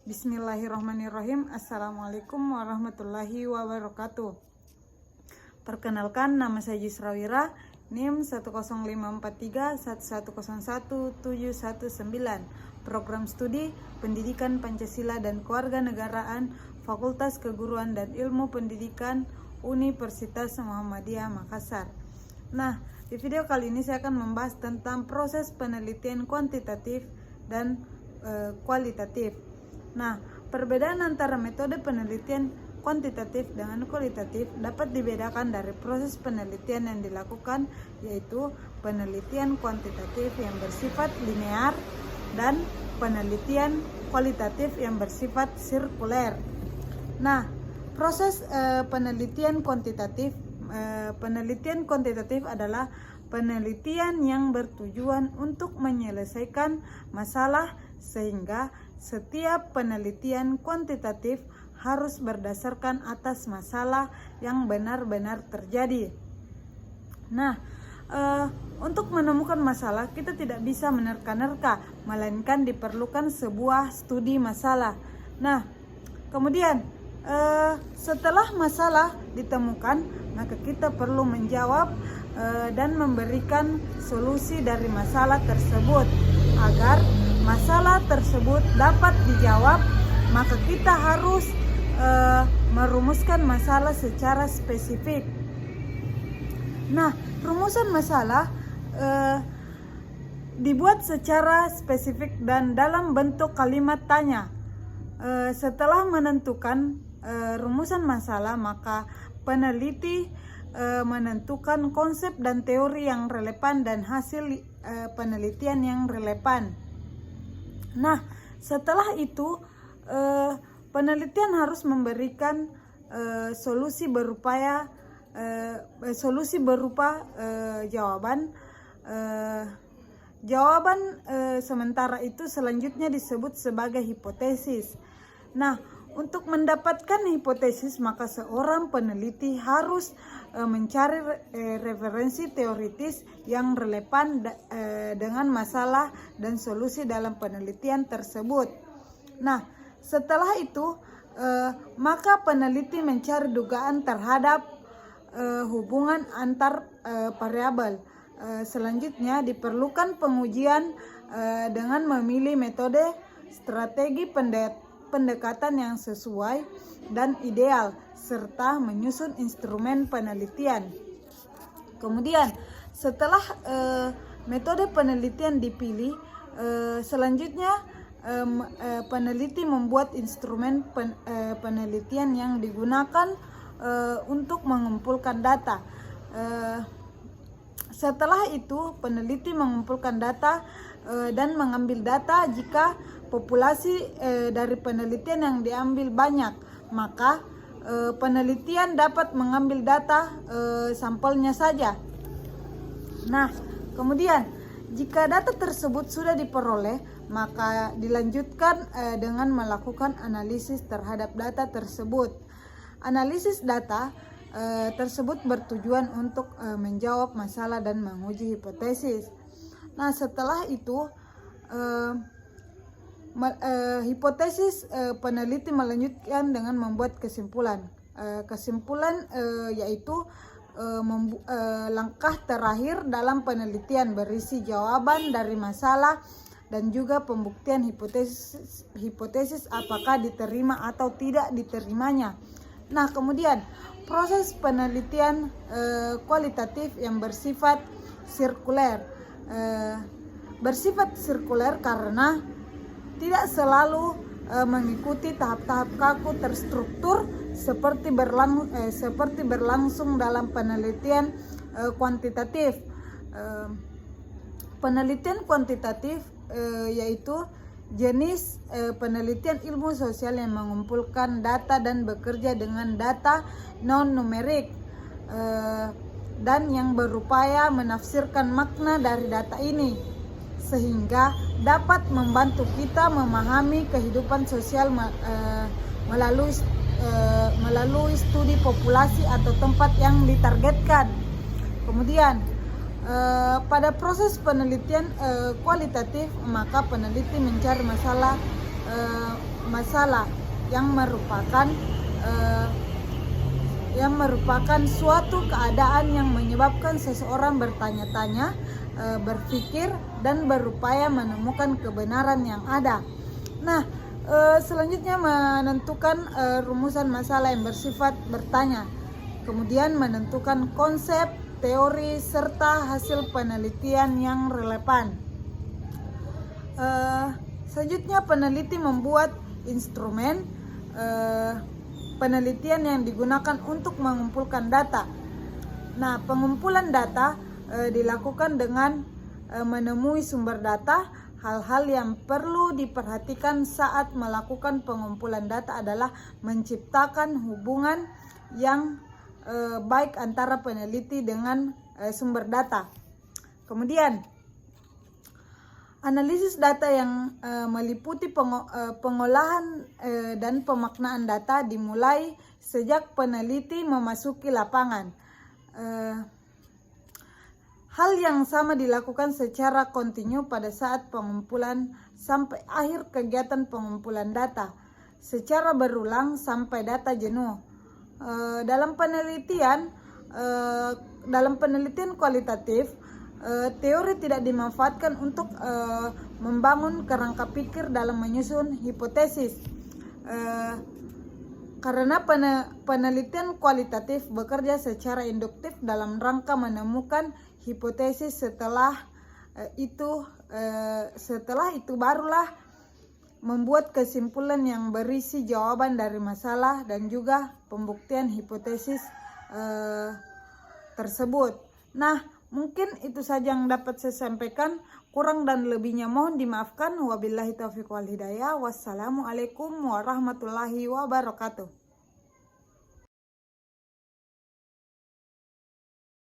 Bismillahirrahmanirrahim. Assalamualaikum warahmatullahi wabarakatuh. Perkenalkan, nama saya Yusra Wira, NIM 1054311011719, Program Studi Pendidikan Pancasila dan Kewarganegaraan, Fakultas Keguruan dan Ilmu Pendidikan, Universitas Muhammadiyah Makassar. Nah, di video kali ini saya akan membahas tentang proses penelitian kuantitatif dan kualitatif. Nah, perbedaan antara metode penelitian kuantitatif dengan kualitatif dapat dibedakan dari proses penelitian yang dilakukan, yaitu penelitian kuantitatif yang bersifat linear dan penelitian kualitatif yang bersifat sirkuler. Nah, proses penelitian kuantitatif adalah penelitian yang bertujuan untuk menyelesaikan masalah, sehingga setiap penelitian kuantitatif harus berdasarkan atas masalah yang benar-benar terjadi. Nah, untuk menemukan masalah kita tidak bisa menerka-nerka, melainkan diperlukan sebuah studi masalah. Nah, kemudian setelah masalah ditemukan, maka kita perlu menjawab dan memberikan solusi dari masalah tersebut. Agar masalah tersebut dapat dijawab, maka kita harus merumuskan masalah secara spesifik. Nah, rumusan masalah dibuat secara spesifik dan dalam bentuk kalimat tanya. Setelah menentukan rumusan masalah, maka peneliti menentukan konsep dan teori yang relevan dan hasil penelitian yang relevan. Nah, setelah itu penelitian harus memberikan solusi berupa jawaban. Sementara itu selanjutnya disebut sebagai hipotesis. Nah, untuk mendapatkan hipotesis, maka seorang peneliti harus mencari referensi teoritis yang relevan dengan masalah dan solusi dalam penelitian tersebut. Nah, setelah itu maka peneliti mencari dugaan terhadap hubungan antar variabel. Selanjutnya diperlukan pengujian dengan memilih metode, strategi pendekatan yang sesuai dan ideal, serta menyusun instrumen penelitian. Kemudian setelah metode penelitian dipilih, selanjutnya peneliti membuat instrumen penelitian yang digunakan untuk mengumpulkan data. Setelah itu peneliti mengumpulkan data dan mengambil data. Jika populasi dari penelitian yang diambil banyak, maka penelitian dapat mengambil data sampelnya saja. Nah, kemudian jika data tersebut sudah diperoleh, maka dilanjutkan dengan melakukan analisis terhadap data tersebut. Analisis data tersebut bertujuan untuk menjawab masalah dan menguji hipotesis. Nah, setelah itu hipotesis, peneliti melanjutkan dengan membuat kesimpulan. Kesimpulan yaitu langkah terakhir dalam penelitian berisi jawaban dari masalah dan juga pembuktian hipotesis apakah diterima atau tidak diterimanya. Nah, kemudian proses penelitian kualitatif yang bersifat sirkuler. Bersifat sirkuler karena tidak selalu mengikuti tahap-tahap kaku terstruktur seperti berlangsung dalam penelitian kuantitatif. Penelitian kuantitatif yaitu jenis penelitian ilmu sosial yang mengumpulkan data dan bekerja dengan data non-numerik dan yang berupaya menafsirkan makna dari data ini, sehingga dapat membantu kita memahami kehidupan sosial melalui studi populasi atau tempat yang ditargetkan. Kemudian pada proses penelitian kualitatif, maka peneliti mencari masalah masalah yang merupakan suatu keadaan yang menyebabkan seseorang bertanya-tanya, berpikir, dan berupaya menemukan kebenaran yang ada. Nah, selanjutnya menentukan rumusan masalah yang bersifat bertanya, kemudian menentukan konsep, teori, serta hasil penelitian yang relevan. Selanjutnya peneliti membuat instrumen penelitian yang digunakan untuk mengumpulkan data. Nah, pengumpulan data dilakukan dengan menemui sumber data. Hal-hal yang perlu diperhatikan saat melakukan pengumpulan data adalah menciptakan hubungan yang baik antara peneliti dengan sumber data. Kemudian, analisis data yang meliputi pengolahan dan pemaknaan data dimulai sejak peneliti memasuki lapangan. Hal yang sama dilakukan secara kontinu pada saat pengumpulan sampai akhir kegiatan pengumpulan data, secara berulang sampai data jenuh. Dalam penelitian kualitatif, teori tidak dimanfaatkan untuk membangun kerangka pikir dalam menyusun hipotesis. Karena penelitian kualitatif bekerja secara induktif dalam rangka menemukan hipotesis, setelah itu barulah membuat kesimpulan yang berisi jawaban dari masalah dan juga pembuktian hipotesis tersebut. Nah, mungkin itu saja yang dapat saya sampaikan. Kurang dan lebihnya mohon dimaafkan. Wabillahi taufiq wal hidayah. Wassalamualaikum warahmatullahi wabarakatuh.